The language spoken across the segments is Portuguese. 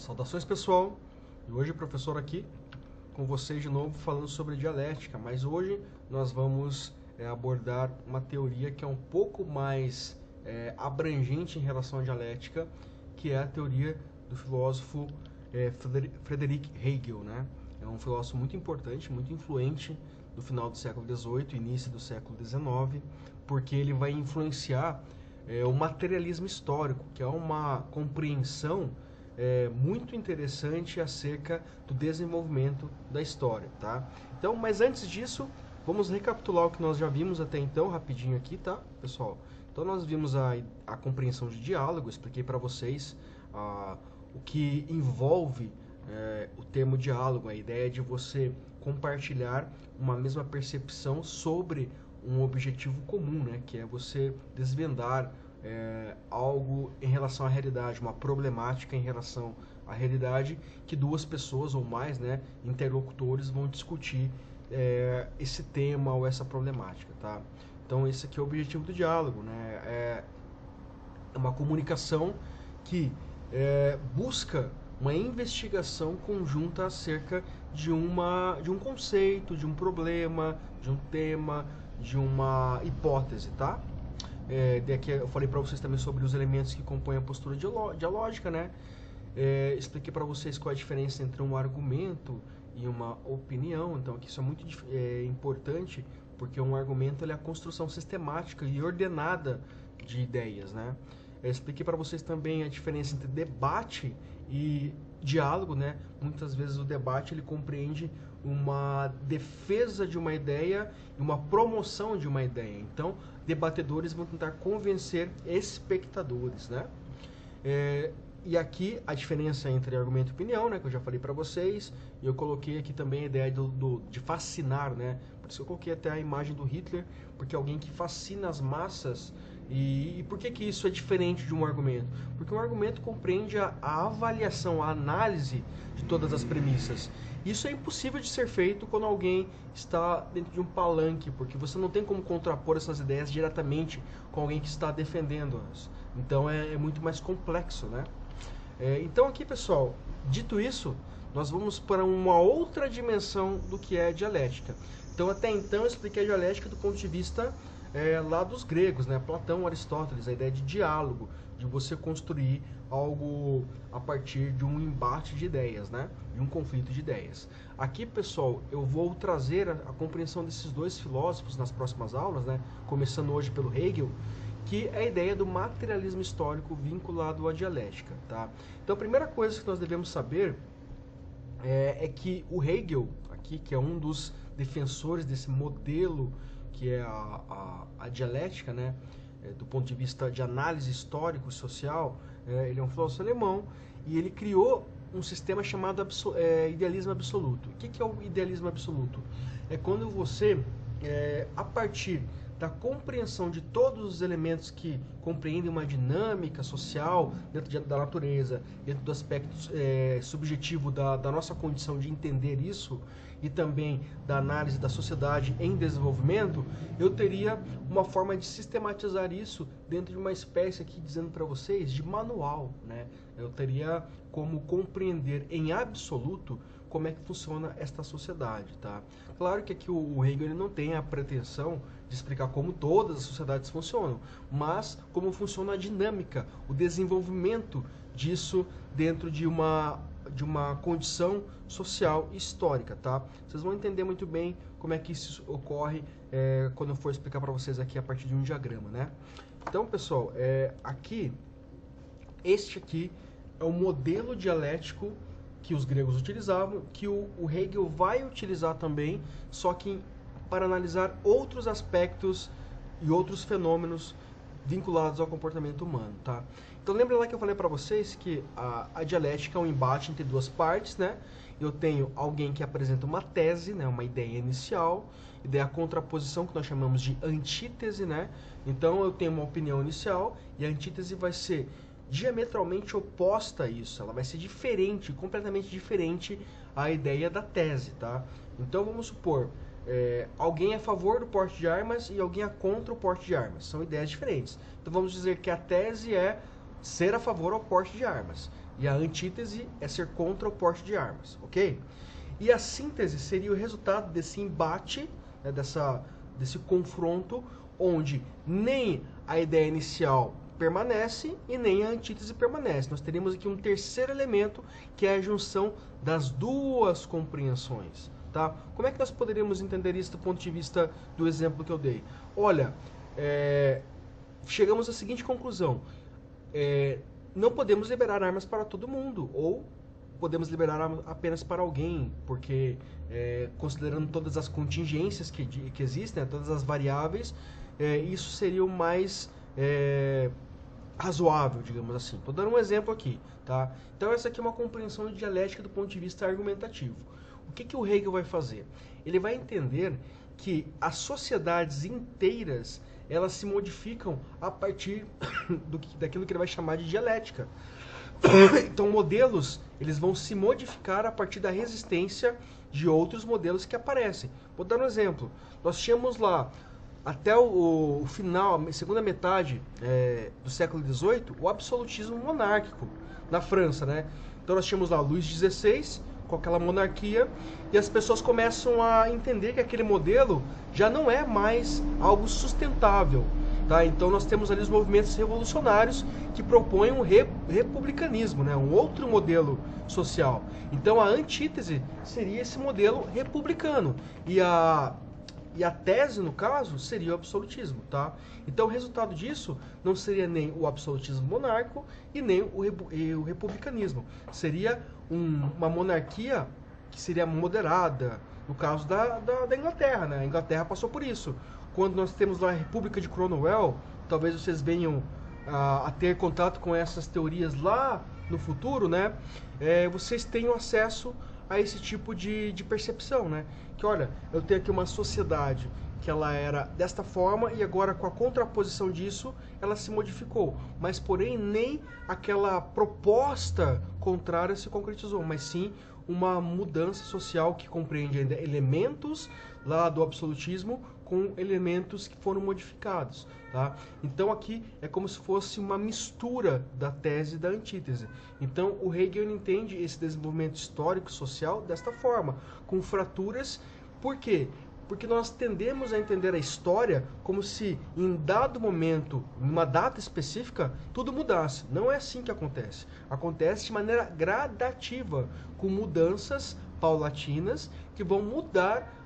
Saudações, pessoal! E hoje o professor aqui com vocês de novo falando sobre dialética, mas hoje nós vamos abordar uma teoria que é um pouco mais abrangente em relação à dialética, que é a teoria do filósofo Friedrich Hegel, né? É um filósofo muito importante, muito influente do final do século XVIII, início do século XIX, porque ele vai influenciar o materialismo histórico, que é uma compreensão muito interessante acerca do desenvolvimento da história, tá? Então, mas antes disso, vamos recapitular o que nós já vimos até então, rapidinho aqui, tá, pessoal? Então, nós vimos a compreensão de diálogo, expliquei para vocês o que envolve o termo diálogo, a ideia de você compartilhar uma mesma percepção sobre um objetivo comum, né, que é você desvendar algo em relação à realidade, uma problemática em relação à realidade, que duas pessoas ou mais, né, interlocutores vão discutir esse tema ou essa problemática, tá? Então esse aqui é o objetivo do diálogo, né? É uma comunicação que busca uma investigação conjunta acerca de um conceito, de um problema, de um tema, de uma hipótese, tá? Daqui eu falei para vocês também sobre os elementos que compõem a postura dialógica, né? Expliquei para vocês qual é a diferença entre um argumento e uma opinião. Então aqui isso é muito importante, porque um argumento é a construção sistemática e ordenada de ideias, né? Expliquei para vocês também a diferença entre debate e diálogo, né? Muitas vezes o debate ele compreende uma defesa de uma ideia e uma promoção de uma ideia. Então, debatedores vão tentar convencer espectadores, né? E aqui a diferença entre argumento e opinião, né, que eu já falei para vocês, e eu coloquei aqui também a ideia de fascinar, né? Por isso eu coloquei até a imagem do Hitler, porque é alguém que fascina as massas. E por que isso é diferente de um argumento? Porque um argumento compreende a avaliação, a análise de todas as premissas. Isso é impossível de ser feito quando alguém está dentro de um palanque, porque você não tem como contrapor essas ideias diretamente com alguém que está defendendo-as. Então é muito mais complexo, né? Então aqui, pessoal, dito isso, nós vamos para uma outra dimensão do que é a dialética. Então até então eu expliquei a dialética do ponto de vista lá dos gregos, né? Platão, Aristóteles, a ideia de diálogo, de você construir algo a partir de um embate de ideias, né? De um conflito de ideias. Aqui, pessoal, eu vou trazer a compreensão desses dois filósofos nas próximas aulas, né? Começando hoje pelo Hegel, que é a ideia do materialismo histórico vinculado à dialética, tá? Então a primeira coisa que nós devemos saber é que o Hegel, aqui, que é um dos defensores desse modelo que é a dialética, né, do ponto de vista de análise histórico e social, ele é um filósofo alemão e ele criou um sistema chamado idealismo absoluto. O que é o idealismo absoluto? É quando você, a partir da compreensão de todos os elementos que compreendem uma dinâmica social dentro da natureza, dentro do aspecto subjetivo da nossa condição de entender isso, e também da análise da sociedade em desenvolvimento, eu teria uma forma de sistematizar isso dentro de uma espécie aqui, dizendo para vocês, de manual, né? Eu teria como compreender em absoluto como é que funciona esta sociedade, tá? Claro que aqui o Hegel ele não tem a pretensão de explicar como todas as sociedades funcionam, mas como funciona a dinâmica, o desenvolvimento disso dentro de uma condição social histórica, tá? Vocês vão entender muito bem como é que isso ocorre quando eu for explicar para vocês aqui a partir de um diagrama, né? Então, pessoal, este aqui é o modelo dialético que os gregos utilizavam, que o Hegel vai utilizar também, só que para analisar outros aspectos e outros fenômenos vinculados ao comportamento humano, tá? Então lembra lá que eu falei para vocês que a dialética é um embate entre duas partes, né? Eu tenho alguém que apresenta uma tese, né, uma ideia inicial, e daí a contraposição que nós chamamos de antítese, né? Então eu tenho uma opinião inicial e a antítese vai ser diametralmente oposta a isso, ela vai ser diferente, completamente diferente à ideia da tese, tá? Então vamos supor, alguém é a favor do porte de armas e alguém é contra o porte de armas, são ideias diferentes. Então vamos dizer que a tese é ser a favor ao porte de armas. E a antítese é ser contra o porte de armas, ok? E a síntese seria o resultado desse embate, né, desse confronto, onde nem a ideia inicial permanece e nem a antítese permanece. Nós teríamos aqui um terceiro elemento, que é a junção das duas compreensões. Tá? Como é que nós poderíamos entender isso do ponto de vista do exemplo que eu dei? Olha, chegamos à seguinte conclusão. Não podemos liberar armas para todo mundo, ou podemos liberar apenas para alguém, porque considerando todas as contingências que existem, né, todas as variáveis, isso seria o mais razoável, digamos assim. Estou dando um exemplo aqui. Tá? Então essa aqui é uma compreensão de dialética do ponto de vista argumentativo. O que o Hegel vai fazer? Ele vai entender que as sociedades inteiras elas se modificam a partir daquilo que ele vai chamar de dialética. Então modelos eles vão se modificar a partir da resistência de outros modelos que aparecem. Vou dar um exemplo. Nós tínhamos lá até o final, a segunda metade do século XVIII, o absolutismo monárquico na França, né? Então nós tínhamos lá Luís XVI com aquela monarquia, e as pessoas começam a entender que aquele modelo já não é mais algo sustentável. Tá? Então nós temos ali os movimentos revolucionários que propõem um republicanismo, né? Um outro modelo social. Então a antítese seria esse modelo republicano. E a tese, no caso, seria o absolutismo. Tá? Então o resultado disso não seria nem o absolutismo monárquico e nem o republicanismo. Seria uma monarquia que seria moderada, no caso da Inglaterra. Né? A Inglaterra passou por isso. Quando nós temos lá a República de Cromwell, talvez vocês venham a ter contato com essas teorias lá no futuro, né? Vocês tenham acesso a esse tipo de percepção, né? Que olha, eu tenho aqui uma sociedade que ela era desta forma e agora com a contraposição disso ela se modificou, mas porém nem aquela proposta contrária se concretizou, mas sim uma mudança social que compreende ainda elementos lá do absolutismo com elementos que foram modificados. Tá? Então aqui é como se fosse uma mistura da tese e da antítese. Então o Hegel entende esse desenvolvimento histórico social desta forma, com fraturas. Por quê? Porque nós tendemos a entender a história como se em dado momento, em uma data específica, tudo mudasse. Não é assim que acontece. Acontece de maneira gradativa, com mudanças paulatinas que vão mudar,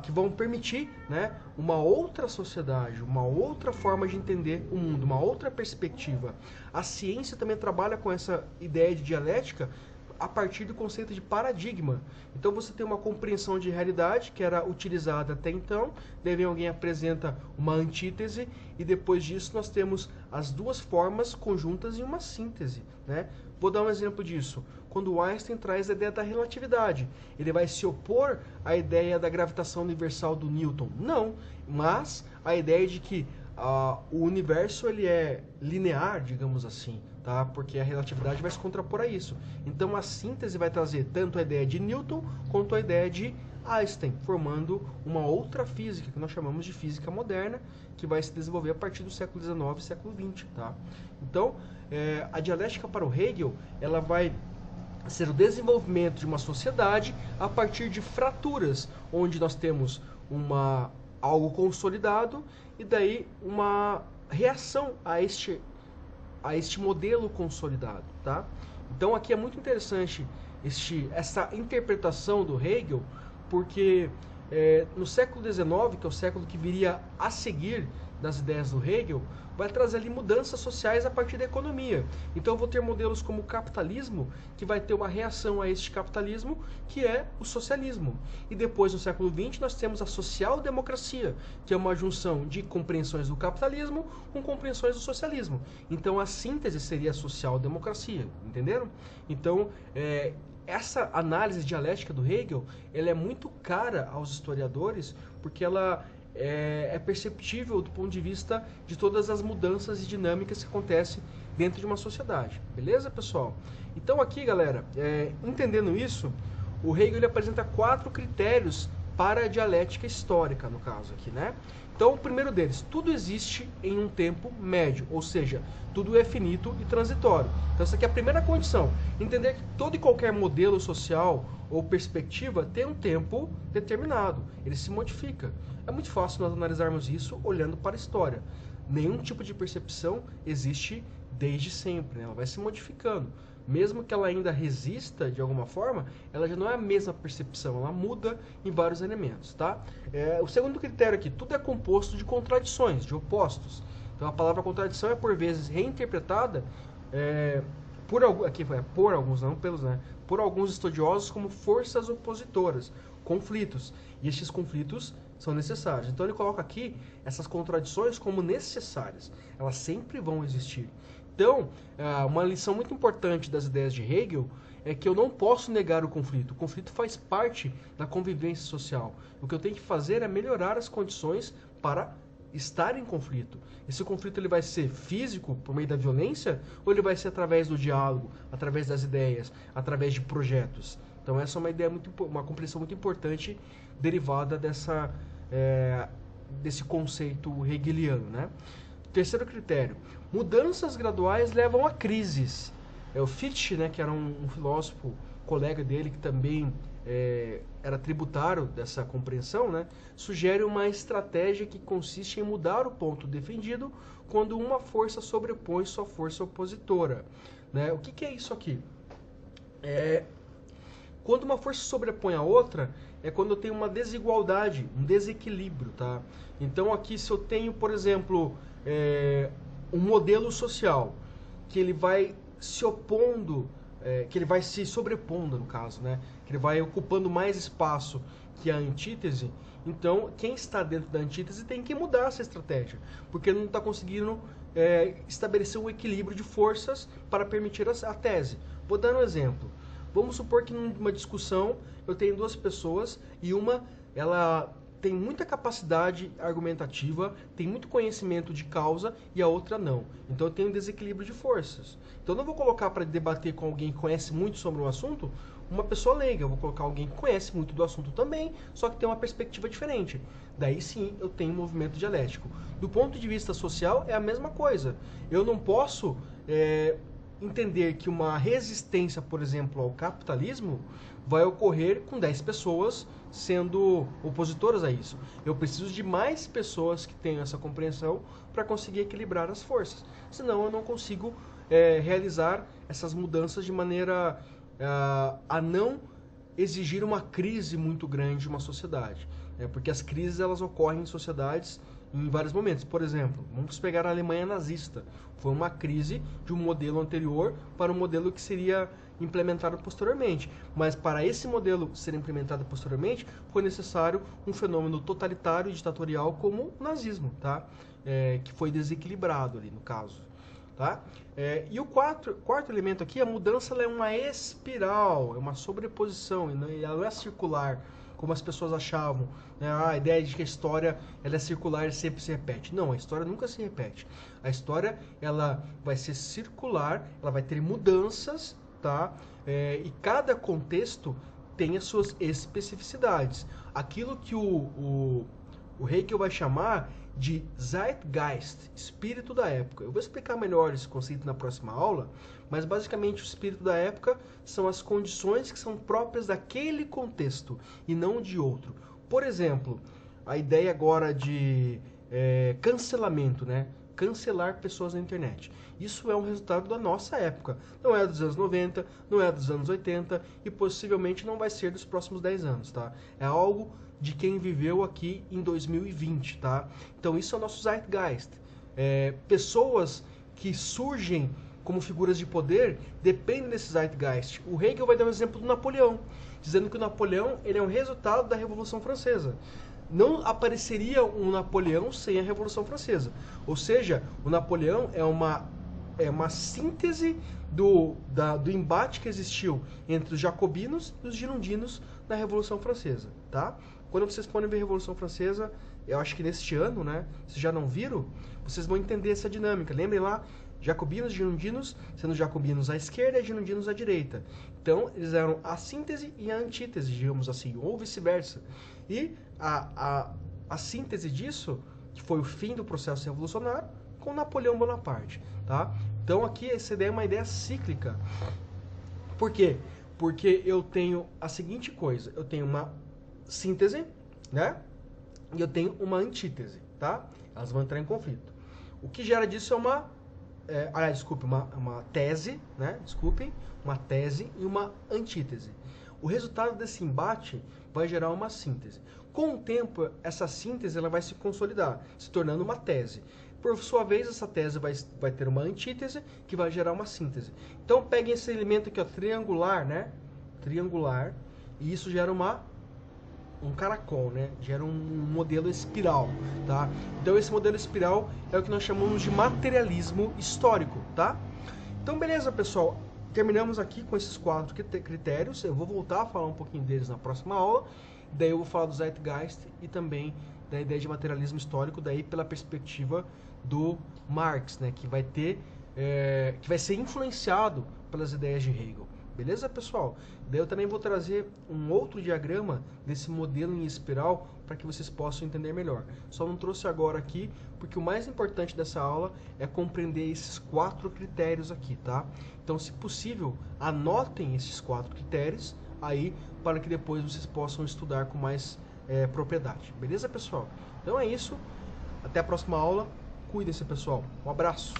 que vão permitir, né, uma outra sociedade, uma outra forma de entender o mundo, uma outra perspectiva. A ciência também trabalha com essa ideia de dialética a partir do conceito de paradigma. Então você tem uma compreensão de realidade que era utilizada até então, daí vem alguém apresenta uma antítese e depois disso nós temos as duas formas conjuntas em uma síntese, né? Vou dar um exemplo disso. Quando Einstein traz a ideia da relatividade, ele vai se opor à ideia da gravitação universal do Newton? Não, mas a ideia de que o universo ele é linear, digamos assim, tá? Porque a relatividade vai se contrapor a isso. Então a síntese vai trazer tanto a ideia de Newton quanto a ideia de Einstein, formando uma outra física que nós chamamos de física moderna, que vai se desenvolver a partir do século XIX e século XX. Tá? Então a dialética para o Hegel ela vai ser o desenvolvimento de uma sociedade a partir de fraturas, onde nós temos algo consolidado e daí uma reação a este modelo consolidado, tá? Então aqui é muito interessante essa interpretação do Hegel, porque no século XIX, que é o século que viria a seguir das ideias do Hegel, vai trazer ali mudanças sociais a partir da economia. Então eu vou ter modelos como o capitalismo, que vai ter uma reação a este capitalismo, que é o socialismo. E depois, no século XX, nós temos a social-democracia, que é uma junção de compreensões do capitalismo com compreensões do socialismo. Então a síntese seria a social-democracia, entenderam? Então essa análise dialética do Hegel, ela é muito cara aos historiadores, porque ela é perceptível do ponto de vista de todas as mudanças e dinâmicas que acontecem dentro de uma sociedade. Beleza, pessoal? Então aqui, galera, entendendo isso, o Hegel ele apresenta 4 critérios para a dialética histórica, no caso aqui, né? Então, o primeiro deles, tudo existe em um tempo médio, ou seja, tudo é finito e transitório. Então, essa aqui é a primeira condição. Entender que todo e qualquer modelo social ou perspectiva tem um tempo determinado, ele se modifica. É muito fácil nós analisarmos isso olhando para a história. Nenhum tipo de percepção existe desde sempre, né? Ela vai se modificando. Mesmo que ela ainda resista de alguma forma, ela já não é a mesma percepção, ela muda em vários elementos, tá? O segundo critério aqui, tudo é composto de contradições, de opostos. Então a palavra contradição é por vezes reinterpretada por alguns, não pelos, né? Por alguns estudiosos como forças opositoras, conflitos. E estes conflitos são necessários. Então ele coloca aqui essas contradições como necessárias. Elas sempre vão existir. Então, uma lição muito importante das ideias de Hegel é que eu não posso negar o conflito. O conflito faz parte da convivência social. O que eu tenho que fazer é melhorar as condições para estar em conflito. Esse conflito ele vai ser físico, por meio da violência, ou ele vai ser através do diálogo, através das ideias, através de projetos? Então essa é uma ideia uma compreensão muito importante derivada desse conceito hegeliano, né? Terceiro critério, mudanças graduais levam a crises. O Fichte, né, que era um filósofo, colega dele, que também era tributário dessa compreensão, né, sugere uma estratégia que consiste em mudar o ponto defendido quando uma força sobrepõe sua força opositora. Né? O que é isso aqui? Quando uma força sobrepõe a outra, é quando eu tenho uma desigualdade, um desequilíbrio. Tá? Então aqui, se eu tenho, por exemplo, um modelo social que ele vai se opondo, que ele vai se sobrepondo, no caso, né? Que ele vai ocupando mais espaço que a antítese, então quem está dentro da antítese tem que mudar essa estratégia, porque não está conseguindo estabelecer um equilíbrio de forças para permitir a tese. Vou dar um exemplo. Vamos supor que numa discussão eu tenho duas pessoas e ela tem muita capacidade argumentativa, tem muito conhecimento de causa e a outra não. Então eu tenho um desequilíbrio de forças. Então eu não vou colocar para debater com alguém que conhece muito sobre o assunto uma pessoa leiga. Eu vou colocar alguém que conhece muito do assunto também, só que tem uma perspectiva diferente. Daí sim eu tenho um movimento dialético. Do ponto de vista social é a mesma coisa. Eu não posso entender que uma resistência, por exemplo, ao capitalismo vai ocorrer com 10 pessoas sendo opositoras a isso. Eu preciso de mais pessoas que tenham essa compreensão para conseguir equilibrar as forças. Senão eu não consigo realizar essas mudanças de maneira a não exigir uma crise muito grande de uma sociedade. Porque as crises elas ocorrem em sociedades em vários momentos. Por exemplo, vamos pegar a Alemanha nazista. Foi uma crise de um modelo anterior para um modelo que seria implementado posteriormente. Mas para esse modelo ser implementado posteriormente, foi necessário um fenômeno totalitário e ditatorial como o nazismo, tá? Que foi desequilibrado ali no caso. Tá? E o quarto elemento aqui, a mudança ela é uma espiral, é uma sobreposição, e ela não é circular, como as pessoas achavam, né? A ideia de que a história ela é circular e sempre se repete. Não, a história nunca se repete. A história ela vai ser circular, ela vai ter mudanças, tá? E cada contexto tem as suas especificidades. Aquilo que o Hegel vai chamar de Zeitgeist, espírito da época. Eu vou explicar melhor esse conceito na próxima aula, mas basicamente o espírito da época são as condições que são próprias daquele contexto e não de outro. Por exemplo, a ideia agora de cancelamento, né? Cancelar pessoas na internet. Isso é um resultado da nossa época. Não é dos anos 90, não é dos anos 80 e possivelmente não vai ser dos próximos 10 anos, tá? É algo de quem viveu aqui em 2020, tá? Então isso é o nosso Zeitgeist. Pessoas que surgem como figuras de poder dependem desse Zeitgeist. O Hegel vai dar um exemplo do Napoleão, dizendo que o Napoleão ele é um resultado da Revolução Francesa. Não apareceria um Napoleão sem a Revolução Francesa. Ou seja, o Napoleão é uma síntese do embate que existiu entre os jacobinos e os girondinos na Revolução Francesa, tá? Quando vocês podem ver a Revolução Francesa, eu acho que neste ano, né? Se já não viram, vocês vão entender essa dinâmica. Lembrem lá, jacobinos e girondinos, sendo jacobinos à esquerda e girondinos à direita. Então, eles eram a síntese e a antítese, digamos assim, ou vice-versa. E a síntese disso, que foi o fim do processo revolucionário, com Napoleão Bonaparte, tá? Então, aqui essa ideia é uma ideia cíclica. Por quê? Porque eu tenho a seguinte coisa, eu tenho uma síntese, né? E eu tenho uma antítese, tá? Elas vão entrar em conflito. O que gera disso é uma tese, né? Desculpem, uma tese e uma antítese. O resultado desse embate vai gerar uma síntese. Com o tempo, essa síntese ela vai se consolidar, se tornando uma tese. Por sua vez, essa tese vai ter uma antítese, que vai gerar uma síntese. Então, peguem esse elemento aqui, ó, triangular, né? Triangular, e isso gera um caracol, né? Gera um modelo espiral, tá? Então esse modelo espiral é o que nós chamamos de materialismo histórico, tá? Então beleza, pessoal, terminamos aqui com esses 4 critérios. Eu vou voltar a falar um pouquinho deles na próxima aula. Daí eu vou falar do Zeitgeist e também da ideia de materialismo histórico, daí pela perspectiva do Marx, né? Que vai ser influenciado pelas ideias de Hegel. Beleza, pessoal? Daí eu também vou trazer um outro diagrama desse modelo em espiral para que vocês possam entender melhor. Só não trouxe agora aqui, porque o mais importante dessa aula é compreender esses 4 critérios aqui, tá? Então, se possível, anotem esses 4 critérios aí para que depois vocês possam estudar com mais propriedade. Beleza, pessoal? Então é isso. Até a próxima aula. Cuidem-se, pessoal. Um abraço.